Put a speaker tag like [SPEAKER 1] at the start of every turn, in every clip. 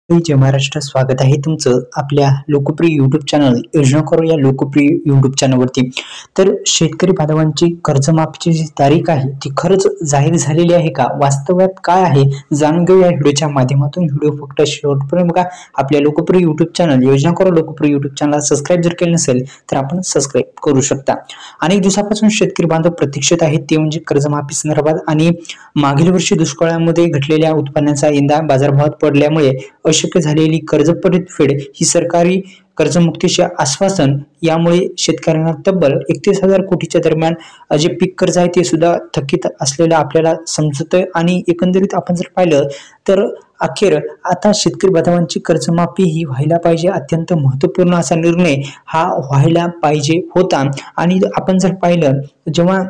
[SPEAKER 1] जय महाराष्ट्र, स्वागत आहे तुमचं आपल्या लोकप्रिय यूट्यूब चॅनल योजना करो या लोकप्रिय यूट्यूब चॅनलवरती। तर शेतकरी बांधवांची कर्जमाफीची जी तारीख आहे ती खरंच जाहीर झालेली आहे का, वास्तवात काय आहे जाणून घेऊया व्हिडिओच्या माध्यमातून। व्हिडिओ फक्त शेवटपर्यंत बघा। आपल्या लोकप्रिय यूट्यूब चॅनल योजना करो लोकप्रिय यूट्यूब चॅनलला सबस्क्राइब जर केले नसेल तर आपण सबस्क्राइब करू शकता। अनेक दिवसापासून शेतकरी बांधव प्रतीक्षित आहेत ते म्हणजे कर्जमाफी संदर्भात आणि मागील वर्षी दुष्काळामध्ये घटलेल्या उत्पन्नाचा यंदा बाजारभावात पडल्यामुळे अशक्य झालेली कर्ज परतफेड ही सरकारी कर्जमुक्तीचे आश्वासन यामुळे शेतकऱ्यांना तब्बल 31,000 कोटीच्या दरम्यान जे पीक कर्ज आहे ते सुद्धा थकीत असलेलं आपल्याला समजतं। आणि एकंदरीत आपण जर पाहिलं तर अखेर आता शेतकरी बांधवांची कर्जमाफी ही व्हायला पाहिजे, अत्यंत महत्त्वपूर्ण असा निर्णय हा व्हायला पाहिजे होता। आणि आपण जर पाहिलं जेव्हा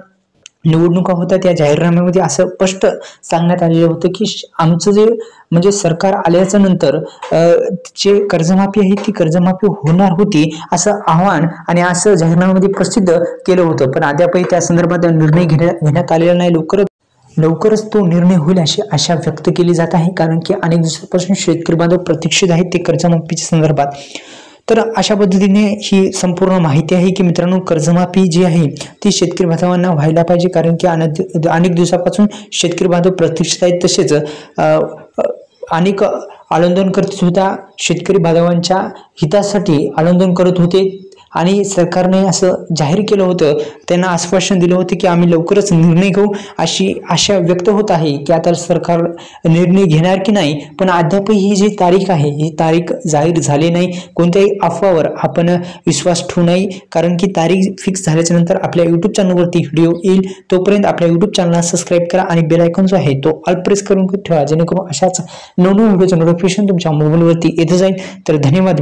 [SPEAKER 1] निवडणुका होत्या त्या जाहीरनाम्यामध्ये असं स्पष्ट सांगण्यात आलेलं होतं की आमचं जे म्हणजे सरकार आल्याच्या नंतर जे कर्जमाफी आहे ती कर्जमाफी होणार होती असं आव्हान आणि असं जाहीरनाम्यामध्ये प्रसिद्ध केलं होतं। पण अद्यापही त्या संदर्भात निर्णय घेण्यात आलेला नाही। लवकरच तो निर्णय होईल अशी आशा व्यक्त केली जात आहे, कारण की अनेक दिवसांपासून शेतकरी बांधव प्रतीक्षित आहेत ते कर्जमाफीच्या संदर्भात। तर अशा पद्धतीने ही संपूर्ण माहिती आहे की मित्रांनो, कर्जमाफी जी आहे ती शेतकरी बांधवांना व्हायला पाहिजे, कारण की अनेक दिवसापासून शेतकरी बांधव प्रतीक्षित आहेत। तसेच अनेक आंदोलन करत सुद्धा शेतकरी बांधवांच्या हितासाठी आंदोलन करत होते आणि सरकारने असं जाहीर केलं होतं, त्यांना आश्वासन दिलं होतं की आम्ही लवकरच निर्णय घेऊ अशी आशा व्यक्त होत आहे की आता सरकार निर्णय घेणार की नाही। पण अद्यापही ही जी तारीख आहे ही तारीख जाहीर झाली नाही। कोणत्याही अफवावर आपण विश्वास ठेवू नये, कारण की तारीख फिक्स झाल्याच्या नंतर आपल्या यूट्यूब चॅनलवरती व्हिडिओ येईल। तोपर्यंत आपल्या यूट्यूब चॅनलला सबस्क्राईब करा आणि बेल आयकॉन जो आहे तो ऑल प्रेस करून ठेवा, जेणेकरून अशाच नवनवीन व्हिडिओचं नोटिफिकेशन तुमच्या मोबाईलवरती येत जाईल। तर धन्यवाद।